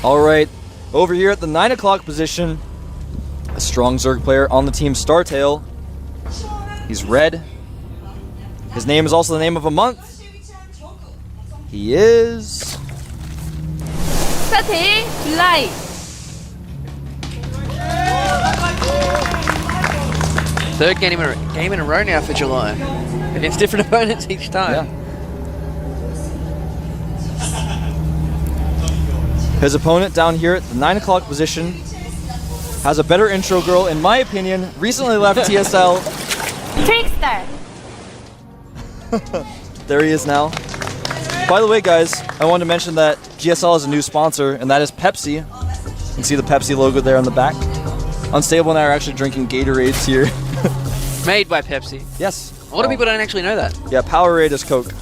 All right, over here at the 9 o'clock position, a strong Zerg player on the team Startail. He's red. His name is also the name of a month. He is... 스타테일 July. Third game in a row now for July. Against different opponents each time. Yeah. His opponent down here at the 9 o'clock position has a better intro girl, in my opinion. Recently left TSL. TricKsteR. There he is now. By the way, guys, I wanted to mention that GSL has a new sponsor, and that is Pepsi. You can see the Pepsi logo there on the back. Unstable and I are actually drinking Gatorades here. Made by Pepsi. Yes. A lot of people don't actually know that. Yeah, Powerade is Coke.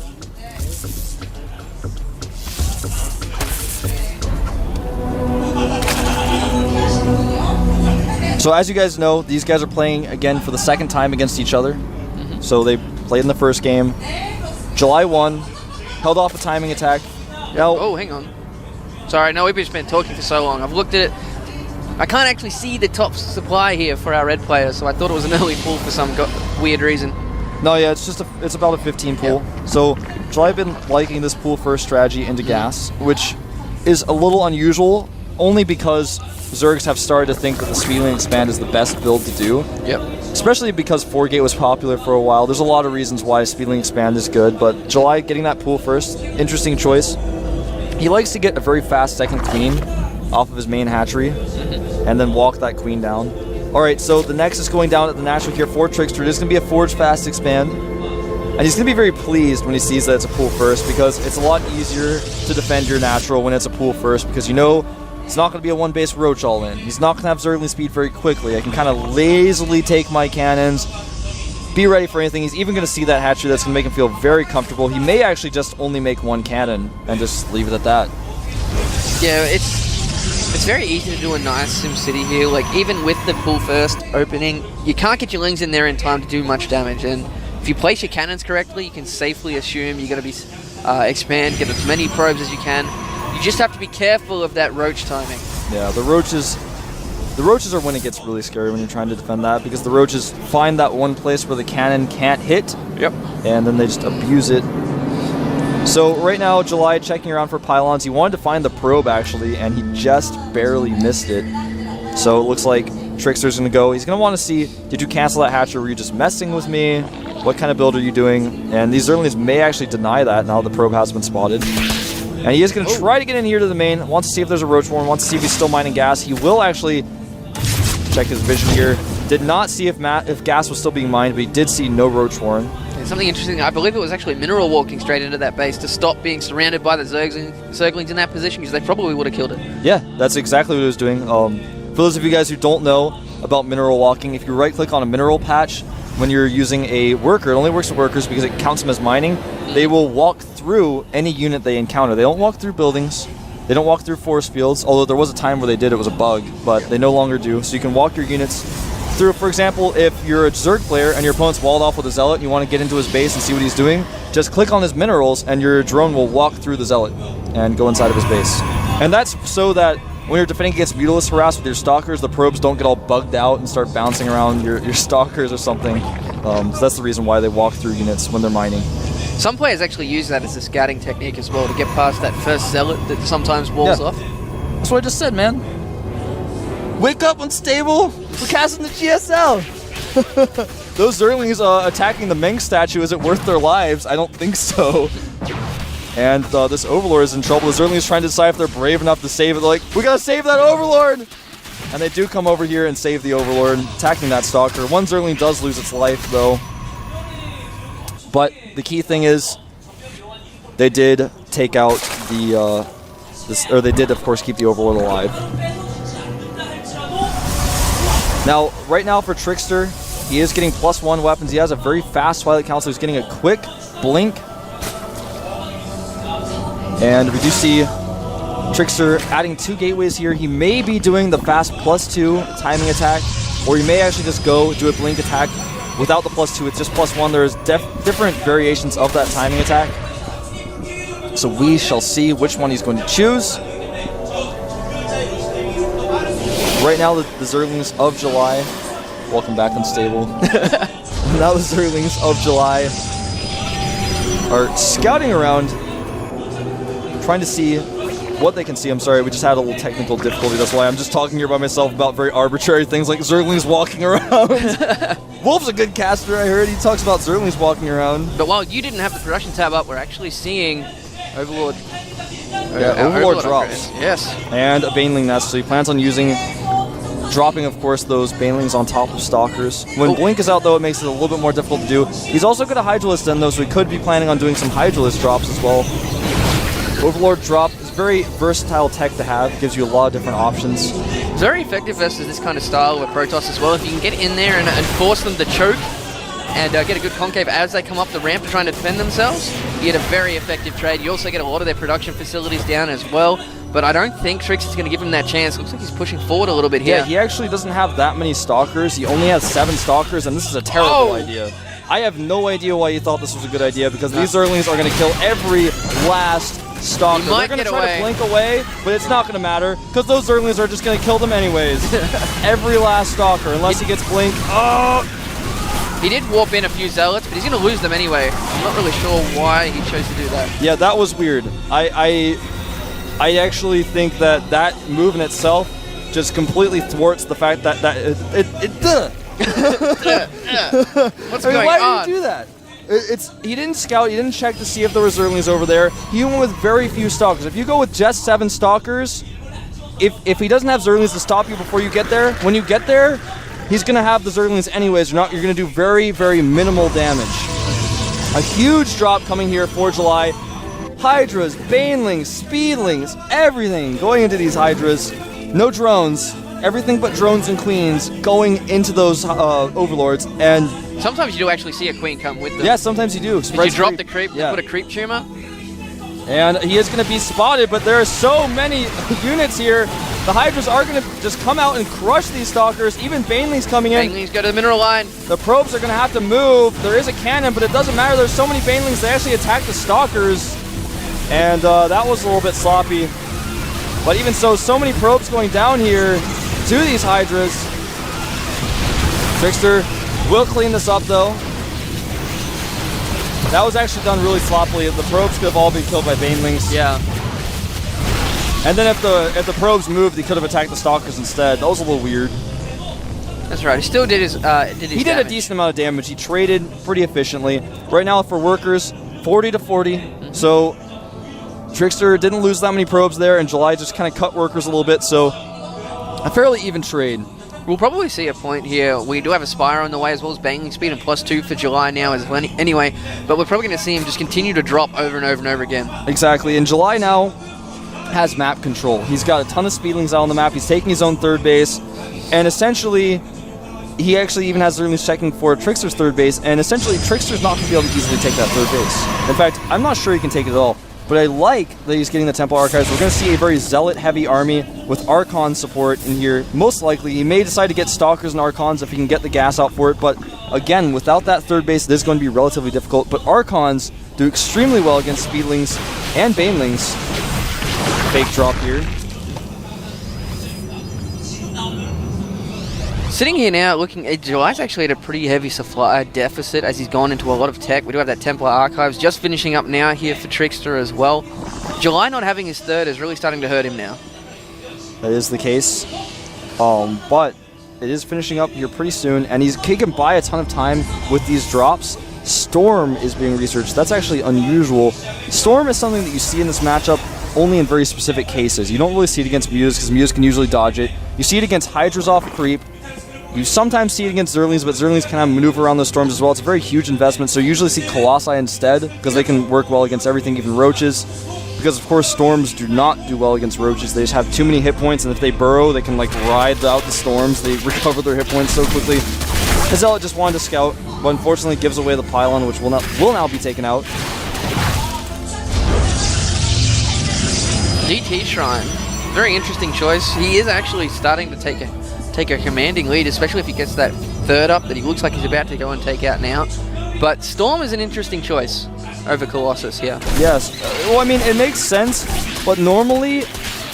So as you guys know, these guys are playing again for the second time against each other. So they played in the first game. July 1, held off a timing attack. Now, Oh, hang on. Sorry, no, we've just been talking for so long. I've looked at it. I can't actually see the top supply here for our red players, so I thought it was an early pull for some weird reason. no, yeah, it's about a 15 pool. So July been liking this pool first strategy into gas, which is a little unusual, only because Zergs have started to think that the Speedling Expand is the best build to do. Yep. Especially because 4-gate was popular for a while. There's a lot of reasons why Speedling Expand is good, but July getting that pool first, interesting choice. He likes to get a very fast second queen off of his main hatchery, and then walk that queen down. Alright, so the Nexus going down at the natural here for TricKsteR. There's going to be a Forge Fast Expand, and he's going to be very pleased when he sees that it's a pool first, because it's a lot easier to defend your natural when it's a pool first, because you know it's not going to be a one-base Roach all in. He's not going to have Zergling speed very quickly. I can kind of lazily take my cannons, be ready for anything. He's even going to see that hatchery that's going to make him feel very comfortable. He may actually just only make one cannon and just leave it at that. Yeah, it's very easy to do a nice SimCity here. Like, even with the pull first opening, you can't get your Lings in there in time to do much damage. And if you place your cannons correctly, you can safely assume you're going to be expand, get as many probes as you can. You just have to be careful of that Roach timing. Yeah, the roaches are when it gets really scary when you're trying to defend that, because the roaches find that one place where the cannon can't hit. Yep. And then they just abuse it. So right now, July checking around for pylons. He wanted to find the probe actually, and he just barely missed it. So it looks like TricKsteR's gonna go. He's gonna want to see, did you cancel that hatch, or were you just messing with me? What kind of build are you doing? And these Zerglings may actually deny that now the probe has been spotted. And he is going to try to get in here to the main, wants to see if there's a Roach Warren, wants to see if he's still mining gas. He will actually check his vision here. Did not see if gas was still being mined, but he did see no Roach Warren. And something interesting, I believe it was actually mineral walking straight into that base to stop being surrounded by the Zerglings in that position, because they probably would have killed it. Yeah, that's exactly what he was doing. For those of you guys who don't know about mineral walking, if you right-click on a mineral patch, when you're using a worker, it only works with workers because it counts them as mining. They will walk through any unit they encounter. They don't walk through buildings. They don't walk through force fields, although there was a time where they did, it was a bug, but they no longer do. So you can walk your units through. For example, if you're a Zerg player and your opponent's walled off with a Zealot and you want to get into his base and see what he's doing, just click on his minerals and your drone will walk through the Zealot and go inside of his base. And that's so that when you're defending against Mutalisk harass with your Stalkers, the probes don't get all bugged out and start bouncing around your Stalkers or something. So that's the reason why they walk through units when they're mining. Some players actually use that as a scouting technique as well, to get past that first Zealot that sometimes walls off. That's what I just said, man. Wake up, Unstable! We're casting the GSL! Those Zerglings attacking the Meng statue, is it worth their lives? I don't think so. And this Overlord is in trouble. The Zerglings trying to decide if they're brave enough to save it. They're like, we gotta save that Overlord! And they do come over here and save the Overlord, attacking that Stalker. One Zergling does lose its life, though. But the key thing is, they did take out the, they did, of course, keep the Overlord alive. Now, right now for TricKsteR, he is getting +1 weapons. He has a very fast Twilight Council. He's getting a quick blink. And we do see TricKsteR adding 2 gateways here. He may be doing the fast +2 timing attack, or he may actually just go do a blink attack without the +2. It's just +1. There's different variations of that timing attack. So we shall see which one he's going to choose. right now, the Zerglings of July, welcome back, Unstable. Now the Zerglings of July are scouting around, trying to see what they can see. I'm sorry, we just had a little technical difficulty. That's why I'm just talking here by myself about very arbitrary things like Zerglings walking around. Wolf's a good caster, I heard. He talks about Zerglings walking around. But while you didn't have the production tab up, we're actually seeing Overlord. Overlord drops. Upgrades. Yes. And a Baneling Nest, so he plans on dropping, of course, those Banelings on top of Stalkers. When Blink is out, though, it makes it a little bit more difficult to do. He's also got a Hydralisk in, though, so he could be planning on doing some Hydralisk drops as well. Overlord drop is very versatile tech to have, gives you a lot of different options. It's very effective versus this kind of style with Protoss as well. If you can get in there and force them to choke and get a good concave as they come up the ramp to try and defend themselves, you get a very effective trade. You also get a lot of their production facilities down as well. But I don't think TricKsteR's going to give him that chance. Looks like he's pushing forward a little bit here. Yeah, he actually doesn't have that many Stalkers. He only has 7 Stalkers, and this is a terrible idea. I have no idea why you thought this was a good idea, because these Zerglings are going to kill every last Stalker. They're going to try to blink away, but it's not going to matter, because those Zerglings are just going to kill them anyways. Every last Stalker, unless he gets blink. Oh! He did warp in a few Zealots, but he's going to lose them anyway. I'm not really sure why he chose to do that. Yeah, that was weird. I actually think that move in itself just completely thwarts the fact that What's going on? Why did he do that? He didn't scout, he didn't check to see if there were Zerglings over there. He went with very few Stalkers. If you go with just 7 Stalkers, if he doesn't have Zerglings to stop you before you get there, when you get there, he's going to have the Zerglings anyways. You're going to do very, very minimal damage. A huge drop coming here for July. Hydras, Banelings, Speedlings, everything going into these Hydras. No drones. Everything but drones and queens going into those overlords. And sometimes you do actually see a queen come with them. Yeah, sometimes you do. Did you drop the creep? Yeah. Put a creep tumor? And he is going to be spotted, but there are so many units here. The Hydras are going to just come out and crush these Stalkers. Even Banelings coming in. Banelings go to the mineral line. The probes are going to have to move. There is a cannon, but it doesn't matter. There's so many Banelings, they actually attack the Stalkers. And that was a little bit sloppy. But even so many probes going down here to these Hydras. TricKsteR will clean this up, though. That was actually done really sloppily. The probes could have all been killed by Banelings. Yeah. And then if the probes moved, he could have attacked the Stalkers instead. That was a little weird. That's right. He still did his He did a decent amount of damage. He traded pretty efficiently. Right now for workers, 40 to 40. So TricKsteR didn't lose that many probes there, and July just kind of cut workers a little bit, so a fairly even trade. We'll probably see a point here. We do have a Spire on the way as well as Bangling Speed and +2 for July now as well anyway, but we're probably going to see him just continue to drop over and over and over again. Exactly, and July now has map control. He's got a ton of Speedlings out on the map. He's taking his own third base, and essentially he actually even has Zerglings checking for TricKsteR's third base, and essentially TricKsteR's not going to be able to easily take that third base. In fact, I'm not sure he can take it at all. But I like that he's getting the Temple Archives. We're going to see a very Zealot-heavy army with Archon support in here. Most likely, he may decide to get Stalkers and Archons if he can get the gas out for it. But again, without that third base, this is going to be relatively difficult. But Archons do extremely well against Speedlings and Banelings. Fake drop here. Sitting here now, looking at July's actually at a pretty heavy supply deficit as he's gone into a lot of tech. We do have that Templar Archives just finishing up now here for TricKsteR as well. July not having his third is really starting to hurt him now. That is the case. But it is finishing up here pretty soon, and he can buy a ton of time with these drops. Storm is being researched. That's actually unusual. Storm is something that you see in this matchup only in very specific cases. You don't really see it against Muse, because Muse can usually dodge it. You see it against Hydras off creep. You sometimes see it against Zerglings, but Zerglings can kind of maneuver around those storms as well. It's a very huge investment, so you usually see Colossi instead, because they can work well against everything, even Roaches. Because, of course, Storms do not do well against Roaches. They just have too many hit points, and if they burrow, they can, like, ride out the storms. They recover their hit points so quickly. Zealot just wanted to scout, but unfortunately gives away the pylon, which will now be taken out. DT Shrine. Very interesting choice. He is actually starting to take a commanding lead, especially if he gets that third up that he looks like he's about to go and take out now. But Storm is an interesting choice over Colossus here. Yes. Well, I mean, it makes sense, but normally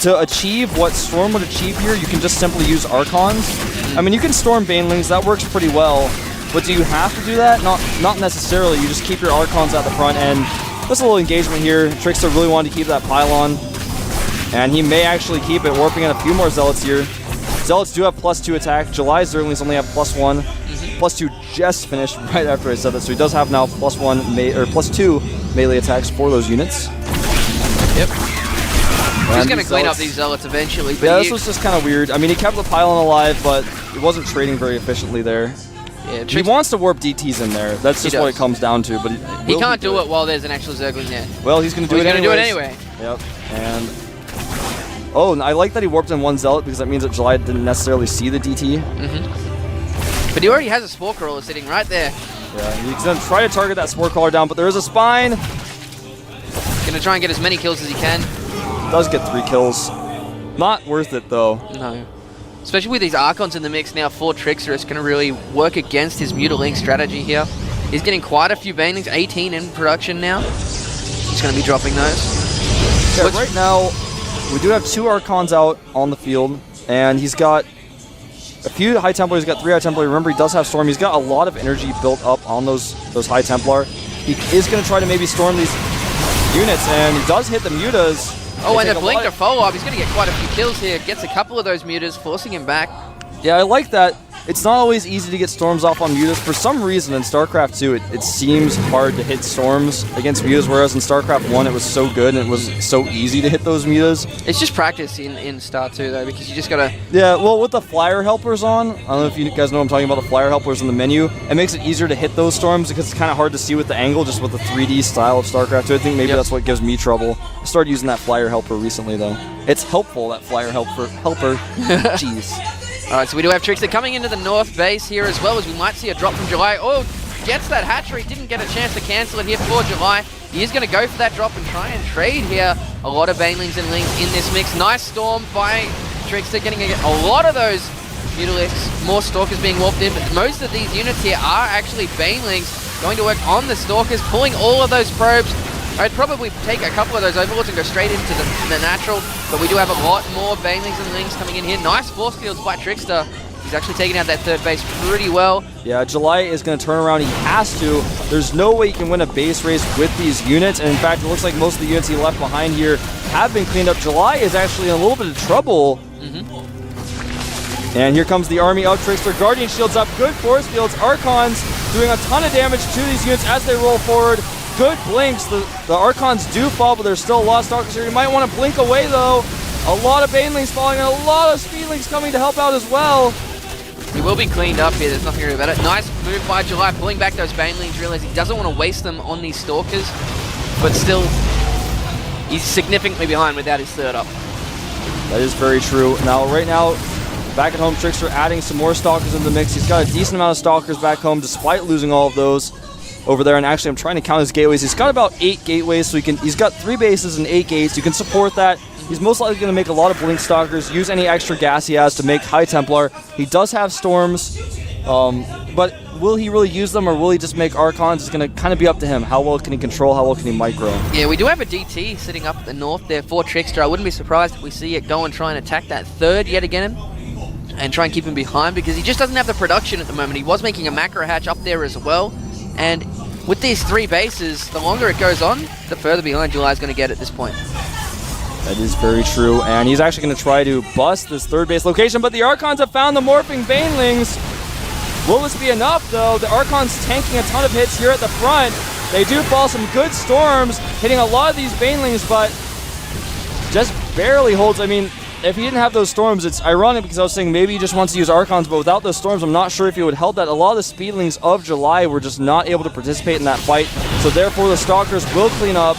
to achieve what Storm would achieve here, you can just simply use Archons. I mean, you can Storm Banelings, that works pretty well. But do you have to do that? Not necessarily. You just keep your Archons at the front end. There's a little engagement here. TricKsteR really wanted to keep that pylon. And he may actually keep it, warping in a few more Zealots here. Zealots do have +2 attack. July's Zerglings only have +1. +2 just finished right after I said that, so he does have now +2 melee attacks for those units. Yep. He's going to clean up these Zealots eventually. But yeah, this was just kind of weird. I mean, he kept the pylon alive, but he wasn't trading very efficiently there. Yeah, he wants to warp DTs in there. That's just what it comes down to. But he can't do it while there's an actual Zergling there. Well, he's going to do it anyway. Yep. And oh, and I like that he warped in one Zealot because that means that July didn't necessarily see the DT. But he already has a Spore Crawler sitting right there. Yeah, he's going to try to target that Spore Crawler down, but there is a Spine. Going to try and get as many kills as he can. Does get 3 kills. Not worth it, though. No. Especially with these Archons in the mix now for TricKsteR, it's going to really work against his Mutaling strategy here. He's getting quite a few Banelings, 18 in production now. He's going to be dropping those. Yeah, right now, we do have 2 Archons out on the field, and he's got a few High Templar. He's got 3 High Templar. Remember, he does have Storm. He's got a lot of energy built up on those High Templar. He is going to try to maybe storm these units, and he does hit the Mutas. Oh, and the Blinker follow-up. He's going to get quite a few kills here. Gets a couple of those Mutas, forcing him back. Yeah, I like that. It's not always easy to get storms off on Mutas. For some reason in StarCraft 2, it seems hard to hit storms against Mutas, whereas in StarCraft 1 it was so good and it was so easy to hit those Mutas. It's just practice in Star 2 though, because you just gotta... Yeah, well, with the Flyer Helpers on, I don't know if you guys know what I'm talking about, the Flyer Helpers in the menu, it makes it easier to hit those storms because it's kind of hard to see with the angle, just with the 3D style of StarCraft 2. I think maybe that's what gives me trouble. I started using that Flyer Helper recently though. It's helpful, that Flyer Helper. Jeez. Alright, so we do have TricKsteR coming into the north base here as well, as we might see a drop from July. Oh, gets that hatchery, didn't get a chance to cancel it here for July. He is going to go for that drop and try and trade here. A lot of Banelings and Lings in this mix. Nice storm by TricKsteR, getting a lot of those Mutalisks. More Stalkers being warped in, but most of these units here are actually Banelings. Going to work on the Stalkers, pulling all of those probes. I'd probably take a couple of those Overlords and go straight into the natural, but we do have a lot more Banelings and Lings coming in here. Nice force fields by TricKsteR. He's actually taking out that third base pretty well. Yeah, July is going to turn around. He has to. There's no way he can win a base race with these units, and in fact, it looks like most of the units he left behind here have been cleaned up. July is actually in a little bit of trouble. And here comes the army of TricKsteR. Guardian shields up, good force fields. Archons doing a ton of damage to these units as they roll forward. Good blinks. The Archons do fall, but there's still a lot of Stalkers here. You might want to blink away, though. A lot of Banelings falling, and a lot of Speedlings coming to help out as well. He will be cleaned up here. There's nothing to do about it. Nice move by July, pulling back those Banelings. Realize he doesn't want to waste them on these Stalkers, but still, he's significantly behind without his third up. That is very true. Now, right now, back at home, TricKsteR adding some more Stalkers in the mix. He's got a decent amount of Stalkers back home, despite losing all of those over there. And actually, I'm trying to count his gateways. He's got about 8 gateways, so he's got 3 bases and 8 gates. You can support that. He's most likely going to make a lot of Blink Stalkers, use any extra gas he has to make High Templar. He does have Storms, but will he really use them, or will he just make Archons? It's going to kind of be up to him. How well can he control? How well can he micro? Yeah, we do have a DT sitting up at the north there for TricKsteR. I wouldn't be surprised if we see it go and try and attack that third yet again and try and keep him behind, because he just doesn't have the production at the moment. He was making a macro hatch up there as well, and with these 3 bases, the longer it goes on, the further behind July is going to get at this point. That is very true, and he's actually going to try to bust this third base location, but the Archons have found the morphing Banelings. Will this be enough, though? The Archons tanking a ton of hits here at the front. They do fall some good storms, hitting a lot of these Banelings, but just barely holds. I mean, if he didn't have those storms, it's ironic because I was saying maybe he just wants to use Archons, but without those storms, I'm not sure if he would help that. A lot of the Speedlings of July were just not able to participate in that fight, so therefore the Stalkers will clean up.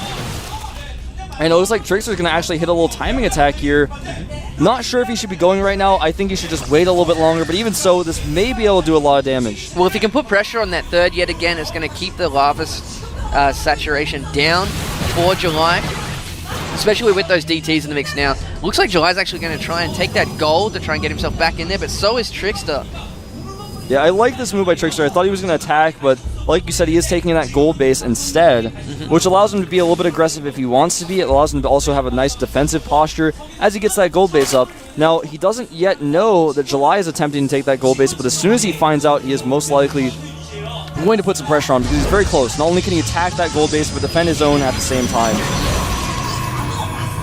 And it looks like TricKsteR is going to actually hit a little timing attack here. Not sure if he should be going right now. I think he should just wait a little bit longer, but even so, this may be able to do a lot of damage. Well, if he can put pressure on that third yet again, it's going to keep the lava saturation down for July, especially with those DTs in the mix now. Looks like July's actually going to try and take that gold to try and get himself back in there, but so is TricKsteR. Yeah, I like this move by TricKsteR. I thought he was going to attack, but like you said, he is taking that gold base instead, which allows him to be a little bit aggressive if he wants to be. It allows him to also have a nice defensive posture as he gets that gold base up. Now, he doesn't yet know that July is attempting to take that gold base, but as soon as he finds out, he is most likely going to put some pressure on because he's very close. Not only can he attack that gold base, but defend his own at the same time.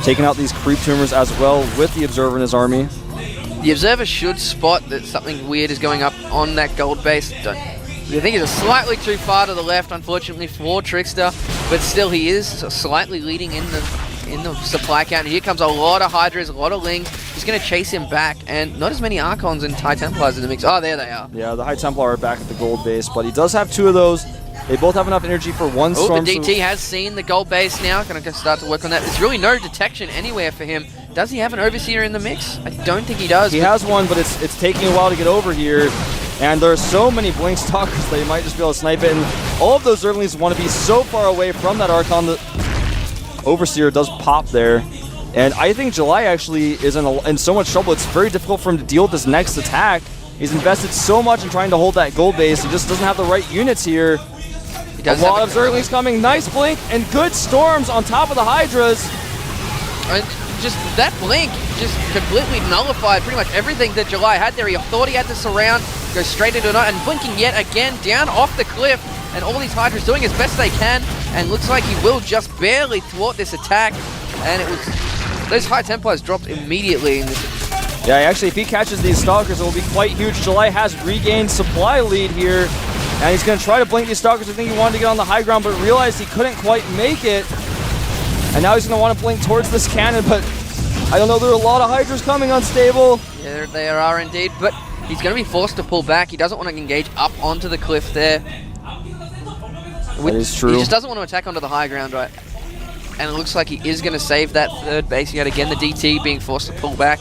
Taking out these creep tumors as well with the Observer in his army. The Observer should spot that something weird is going up on that gold base. I think he's slightly too far to the left, unfortunately, for TricKsteR, but still he is slightly leading in the supply count. Here comes a lot of Hydras, a lot of Lings. He's going to chase him back, and not as many Archons and High Templars in the mix. Oh, there they are. Yeah, the High Templar are back at the gold base, but he does have 2 of those. They both have enough energy for one Oh, storm. the DT has seen the gold base now. Going to start to work on that. There's really no detection anywhere for him. Does he have an Overseer in the mix? I don't think he does. He has one, but it's taking a while to get over here. And there are so many Blink Stalkers that he might just be able to snipe it. And all of those Zerglings want to be so far away from that Archon. The Overseer does pop there. And I think July actually is in so much trouble. It's very difficult for him to deal with this next attack. He's invested so much in trying to hold that gold base. He just doesn't have the right units here. A lot of Zerglings coming. Nice Blink and good Storms on top of the Hydras. And just that Blink just completely nullified pretty much everything that July had there. He thought he had to surround, go straight into it, and blinking yet again down off the cliff. And all these Hydras doing as best they can, and looks like he will just barely thwart this attack. And it was those High Templars dropped immediately in this. Yeah, actually, if he catches these Stalkers, it will be quite huge. July has regained supply lead here, and he's going to try to blink these Stalkers. I think he wanted to get on the high ground, but realized he couldn't quite make it. And now he's going to want to blink towards this cannon, but I don't know. There are a lot of Hydras coming unstable. Yeah, there are indeed, but he's going to be forced to pull back. He doesn't want to engage up onto the cliff there. That is true. He just doesn't want to attack onto the high ground, right? And it looks like he is going to save that third base yet again. The DT being forced to pull back.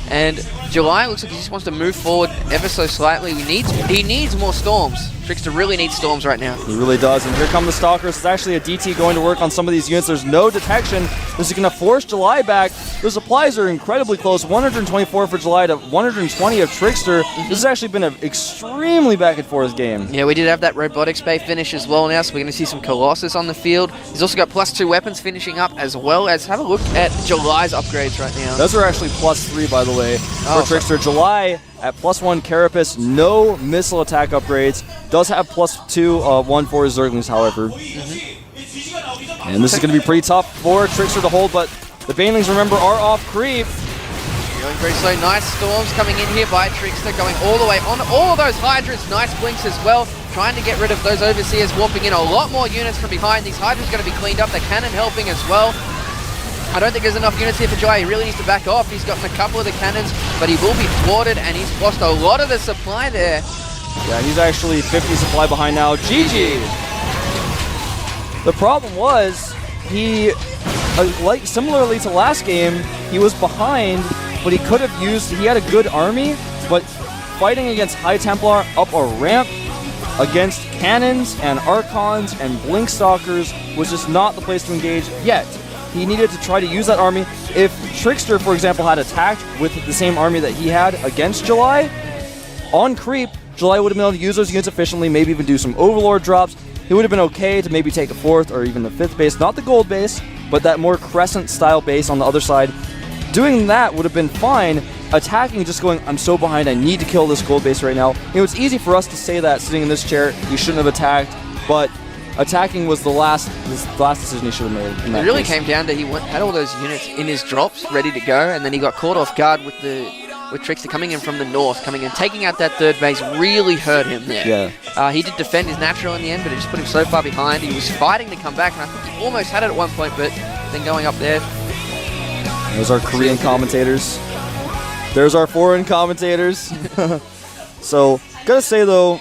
And July looks like he just wants to move forward ever so slightly. He needs more Storms. TricKsteR really needs Storms right now. He really does. And here come the Stalkers. It's actually a DT going to work on some of these units. There's no detection. This is going to force July back. The supplies are incredibly close. 124 for July to 120 of TricKsteR. This has actually been an extremely back and forth game. Yeah, we did have that Robotics Bay finish as well now, so we're going to see some Colossus on the field. He's also got +2 weapons finishing up, as well as have a look at July's upgrades right now. Those are actually +3, by the way, for TricKsteR. July at +1 Carapace, no missile attack upgrades. Does have +2, 1 for his Zerglings, however. And this is going to be pretty tough for TricKsteR to hold, but the Banelings, remember, are off creep. Going very slow. Nice Storms coming in here by TricKsteR, going all the way on all of those Hydras. Nice Blinks as well, trying to get rid of those Overseers, warping in a lot more units from behind. These Hydras are going to be cleaned up. The cannon helping as well. I don't think there's enough units here for July. He really needs to back off. He's gotten a couple of the cannons, but he will be thwarted, and he's lost a lot of the supply there. Yeah, he's actually 50 supply behind now. GG! The problem was, he, like similarly to last game, he was behind, but he could have used, he had a good army, but fighting against High Templar up a ramp against cannons and Archons and Blink Stalkers was just not the place to engage yet. He needed to try to use that army. If TricKsteR, for example, had attacked with the same army that he had against July, on creep, July would have been able to use those units efficiently, maybe even do some Overlord drops. He would have been okay to maybe take a 4th or even the 5th base, not the gold base, but that more crescent-style base on the other side. Doing that would have been fine. Attacking, just going, I'm so behind, I need to kill this gold base right now. You know, it's easy for us to say that sitting in this chair, he shouldn't have attacked, but attacking was the last decision he should have made. It really came down to he had all those units in his drops ready to go, and then he got caught off guard with TricKsteR coming in from the north, coming in, taking out that third base really hurt him there. Yeah. He did defend his natural in the end, but it just put him so far behind. He was fighting to come back, and I think he almost had it at one point, but then going up there. Those are Korean commentators. There's our foreign commentators. So, gotta say though,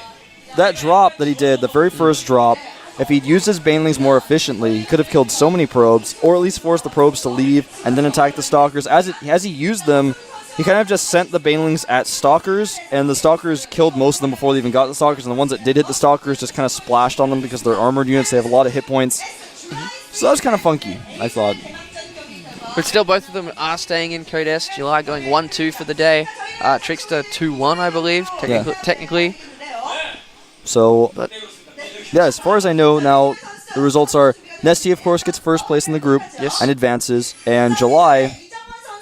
that drop that he did, the very first drop, if he'd used his Banelings more efficiently, he could have killed so many probes, or at least forced the probes to leave and then attack the Stalkers. As he used them, he kind of just sent the Banelings at Stalkers, and the Stalkers killed most of them before they even got the Stalkers, and the ones that did hit the Stalkers just kind of splashed on them because they're armored units. They have a lot of hit points. So that was kind of funky, I thought. But still, both of them are staying in TricKsteR. July going 1-2 for the day. TricKsteR 2-1, I believe, technically. So, But Yeah, as far as I know now, the results are Nesty, of course, gets first place in the group and advances, and July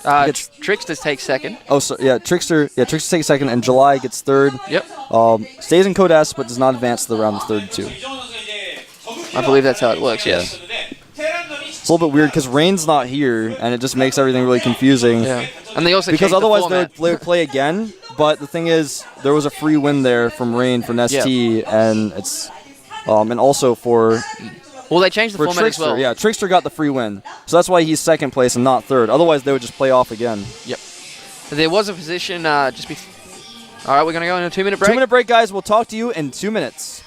gets TricKsteR takes second. Oh, so yeah, TricKsteR takes second, and July gets third. Yep. Stays in Code S, but does not advance to the round of 32. I believe that's how it works. Yes. It's a little bit weird because Rain's not here, and it just makes everything really confusing. Yeah. And they also Because changed otherwise the they would play again. But the thing is, there was a free win there from Rain for Nesty, and it's and also for well, they changed the format TricKsteR. as well. Yeah, TricKsteR got the free win, so that's why he's second place and not third. Otherwise, they would just play off again. Yep. There was a position just before. All right, we're gonna go on a 2-minute break. 2-minute break, guys. We'll talk to you in 2 minutes.